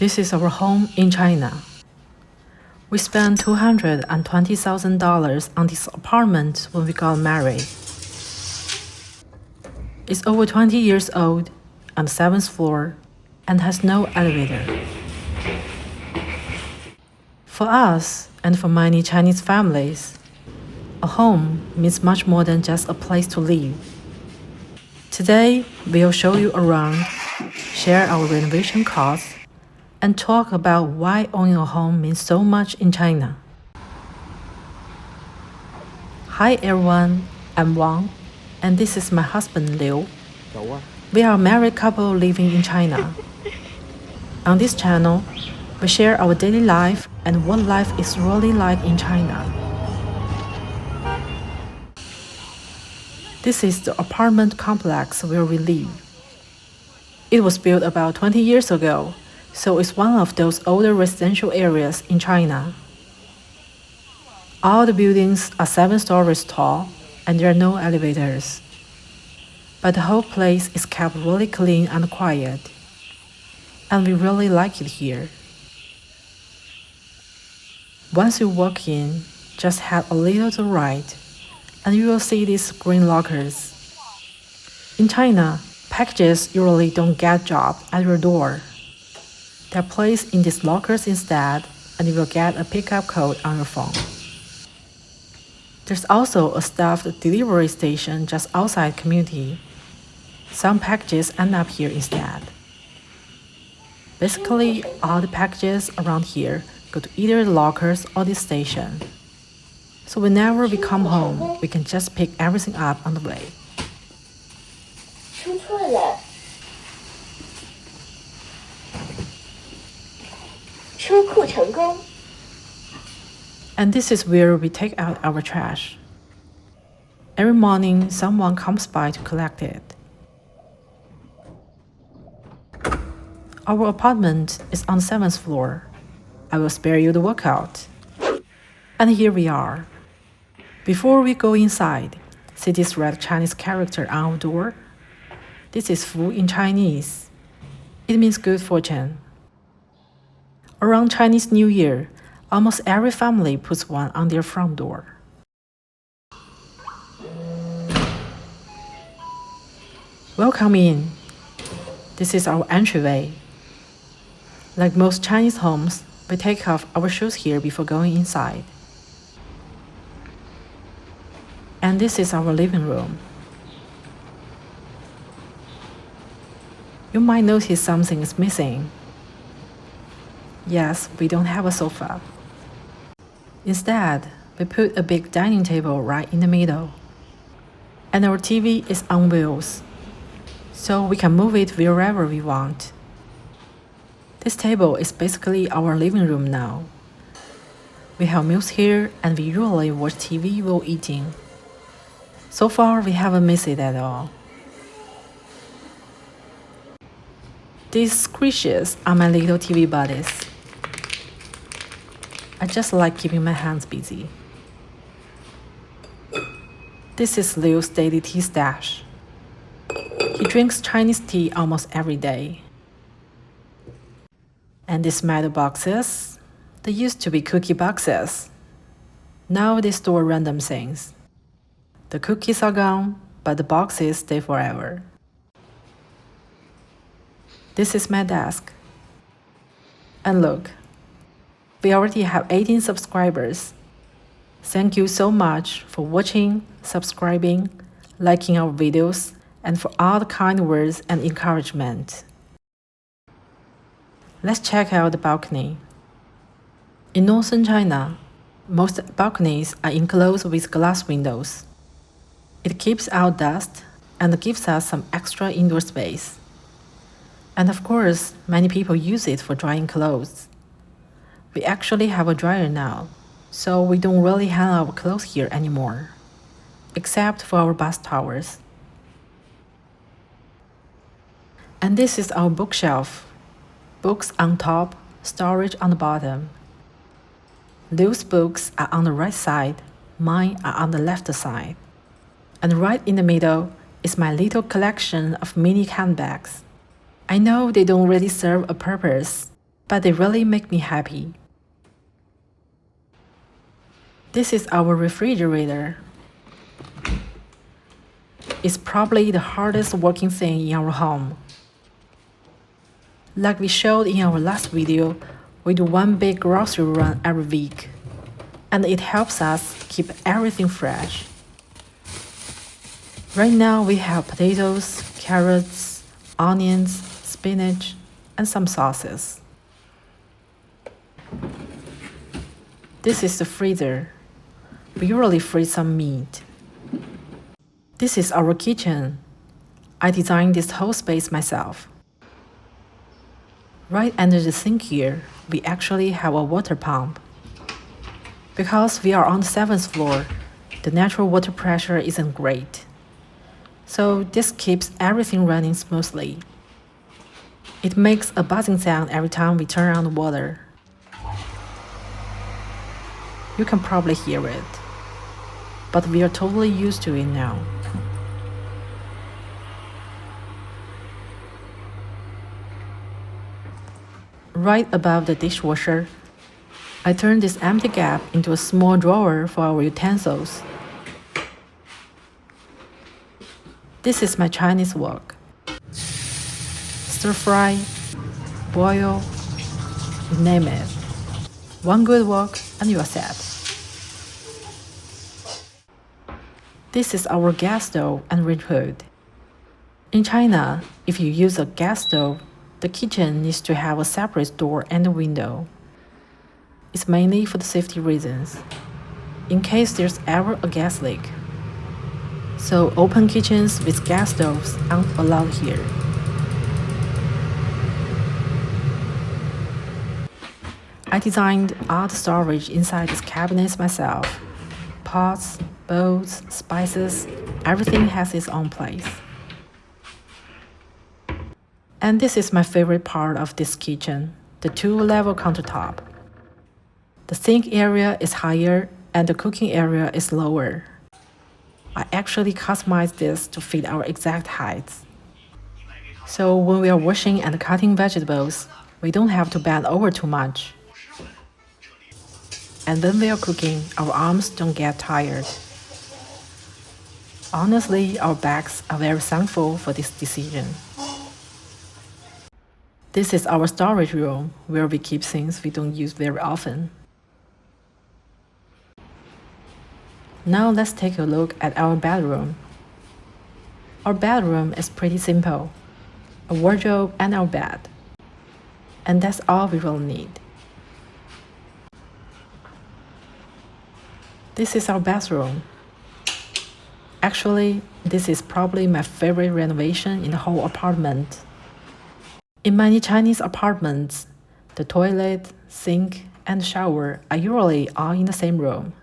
This is our home in China. We spent $220,000 on this apartment when we got married. It's over 20 years old, on the 7th floor, and has no elevator. For us, and for many Chinese families, a home means much more than just a place to live. Today, we'll show you around, share our renovation costs, and talk about why owning a home means so much in China. Hi everyone, I'm Wang, and this is my husband Liu. We are a married couple living in China. On this channel, we share our daily life and what life is really like in China. This is the apartment complex where we live. It was built about 20 years ago, so it's one of those older residential areas in China. All the buildings are 7 stories tall, and there are no elevators. But the whole place is kept really clean and quiet, and we really like it here. Once you walk in, just head a little to the right, and you will see these green lockers. In China, packages usually don't get dropped at your door. They're placed in these lockers instead, and you will get a pickup code on your phone. There's also a staffed delivery station just outside community. Some packages end up here instead. Basically, all the packages around here go to either the lockers or the station. So whenever we come home, we can just pick everything up on the way. And this is where we take out our trash. Every morning, someone comes by to collect it. Our apartment is on the 7th floor. I will spare you the workout. And here we are. Before we go inside, see this red Chinese character on our door? This is Fu in Chinese. It means good fortune. Around Chinese New Year, almost every family puts one on their front door. Welcome in. This is our entryway. Like most Chinese homes, we take off our shoes here before going inside. And this is our living room. You might notice something is missing. Yes, we don't have a sofa. Instead, we put a big dining table right in the middle. And our TV is on wheels, so we can move it wherever we want. This table is basically our living room now. We have meals here and we usually watch TV while eating. So far, we haven't missed it at all. These squishes are my little TV buddies. I just like keeping my hands busy. This is Liu's daily tea stash. He drinks Chinese tea almost every day. And these metal boxes, they used to be cookie boxes. Now they store random things. The cookies are gone, but the boxes stay forever. This is my desk. And look, we already have 18 subscribers. Thank you so much for watching, subscribing, liking our videos, and for all the kind words and encouragement. Let's check out the balcony. In northern China, most balconies are enclosed with glass windows. It keeps out dust and gives us some extra indoor space. And of course, many people use it for drying clothes. We actually have a dryer now, so we don't really hang our clothes here anymore, except for our bath towels. And this is our bookshelf. Books on top, storage on the bottom. Those books are on the right side, mine are on the left side. And right in the middle is my little collection of mini handbags. I know they don't really serve a purpose, but they really make me happy. This is our refrigerator. It's probably the hardest working thing in our home. Like we showed in our last video, we do one big grocery run every week, and it helps us keep everything fresh. Right now we have potatoes, carrots, onions, spinach, and some sauces. This is the freezer. We usually freeze some meat. This is our kitchen. I designed this whole space myself. Right under the sink here, we actually have a water pump. Because we are on the 7th floor, the natural water pressure isn't great. So this keeps everything running smoothly. It makes a buzzing sound every time we turn on the water. You can probably hear it, but we are totally used to it now. Right above the dishwasher, I turned this empty gap into a small drawer for our utensils. This is my Chinese wok. Stir fry, boil, you name it. One good wok and you are set. This is our gas stove and range hood. In China, if you use a gas stove, the kitchen needs to have a separate door and a window. It's mainly for the safety reasons, in case there's ever a gas leak. So open kitchens with gas stoves aren't allowed here. I designed all the storage inside these cabinets myself. Pots, bowls, spices, everything has its own place. And this is my favorite part of this kitchen, the 2-level countertop. The sink area is higher and the cooking area is lower. I actually customized this to fit our exact heights. So when we are washing and cutting vegetables, we don't have to bend over too much. And when we are cooking, our arms don't get tired. Honestly, our backs are very thankful for this decision. This is our storage room, where we keep things we don't use very often. Now let's take a look at our bedroom. Our bedroom is pretty simple. A wardrobe and our bed. And that's all we will need. This is our bathroom. Actually, this is probably my favorite renovation in the whole apartment. In many Chinese apartments, the toilet, sink, and shower are usually all in the same room.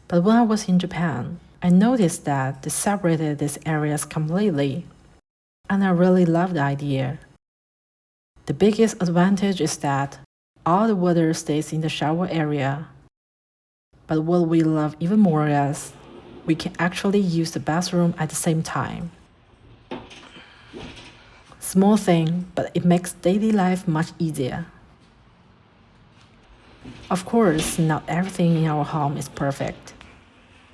But when I was in Japan, I noticed that they separated these areas completely, and I really love the idea. The biggest advantage is that all the water stays in the shower area. But what we love even more is we can actually use the bathroom at the same time. Small thing, but it makes daily life much easier. Of course, not everything in our home is perfect.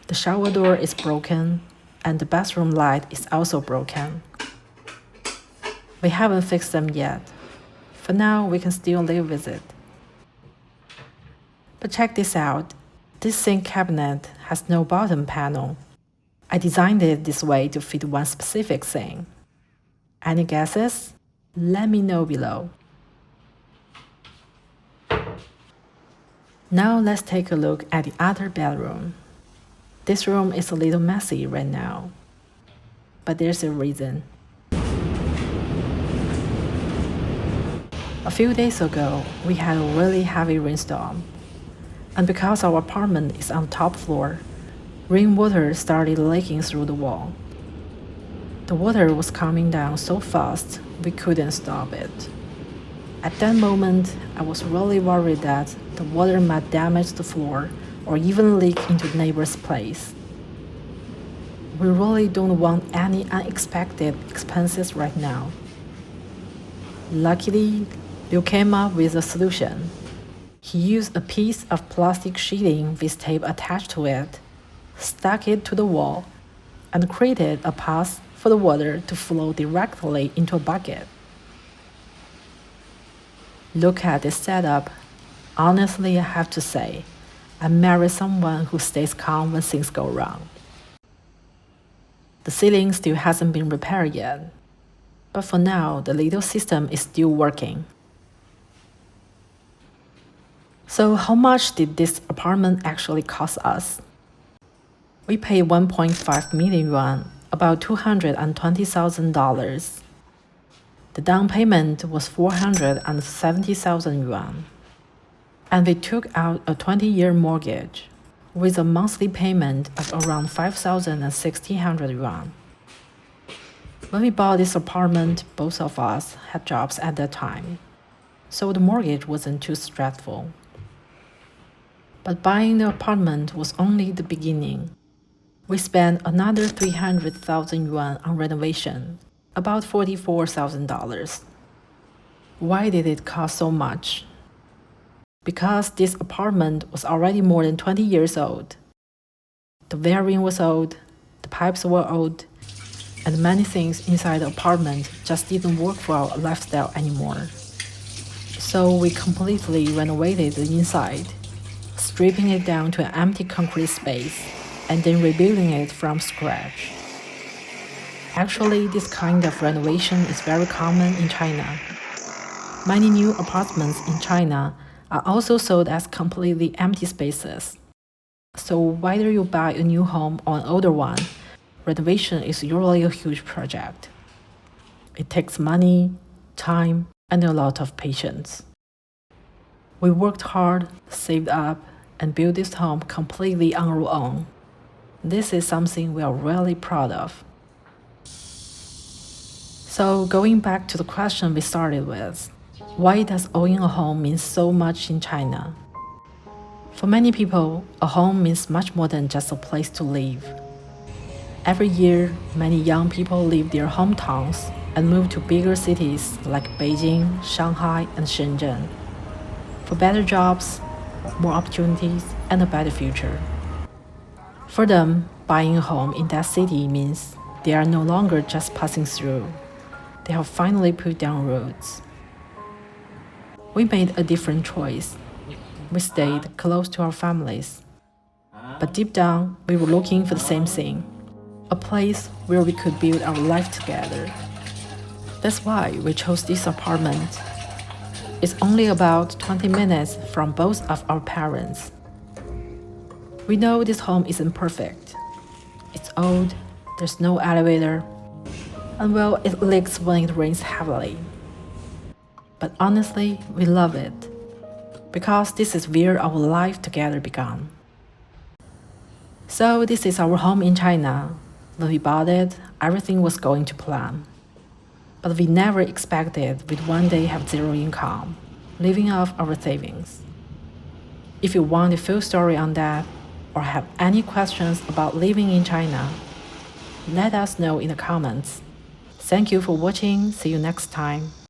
The shower door is broken, and the bathroom light is also broken. We haven't fixed them yet. For now, we can still live with it. But check this out. This sink cabinet has no bottom panel. I designed it this way to fit one specific thing. Any guesses? Let me know below. Now let's take a look at the other bedroom. This room is a little messy right now, but there's a reason. A few days ago, we had a really heavy rainstorm, and because our apartment is on the top floor, rainwater started leaking through the wall. The water was coming down so fast, we couldn't stop it. At that moment, I was really worried that the water might damage the floor or even leak into the neighbor's place. We really don't want any unexpected expenses right now. Luckily, Bill came up with a solution. He used a piece of plastic sheeting with tape attached to it, stuck it to the wall, and created a path for the water to flow directly into a bucket. Look at this setup. Honestly, I have to say, I married someone who stays calm when things go wrong. The ceiling still hasn't been repaired yet, but for now, the little system is still working. So how much did this apartment actually cost us? We paid 1.5 million yuan, about $220,000. The down payment was 470,000 yuan. And we took out a 20-year mortgage with a monthly payment of around 5,600 yuan. When we bought this apartment, both of us had jobs at that time, so the mortgage wasn't too stressful. But buying the apartment was only the beginning. We spent another 300,000 yuan on renovation, about $44,000. Why did it cost so much? Because this apartment was already more than 20 years old. The wiring was old, the pipes were old, and many things inside the apartment just didn't work for our lifestyle anymore. So we completely renovated the inside, stripping it down to an empty concrete space, and then rebuilding it from scratch. Actually, this kind of renovation is very common in China. Many new apartments in China are also sold as completely empty spaces. So whether you buy a new home or an older one, renovation is usually a huge project. It takes money, time, and a lot of patience. We worked hard, saved up, and built this home completely on our own. This is something we are really proud of. So going back to the question we started with, why does owning a home mean so much in China? For many people, a home means much more than just a place to live. Every year, many young people leave their hometowns and move to bigger cities like Beijing, Shanghai, and Shenzhen for better jobs, more opportunities, and a better future. For them, buying a home in that city means they are no longer just passing through. They have finally put down roots. We made a different choice. We stayed close to our families. But deep down, we were looking for the same thing, a place where we could build our life together. That's why we chose this apartment. It's only about 20 minutes from both of our parents. We know this home isn't perfect. It's old, there's no elevator, and well, it leaks when it rains heavily. But honestly, we love it, because this is where our life together began. So this is our home in China. When we bought it, everything was going to plan. But we never expected we'd one day have zero income, living off our savings. If you want a full story on that, or have any questions about living in China, let us know in the comments. Thank you for watching. See you next time.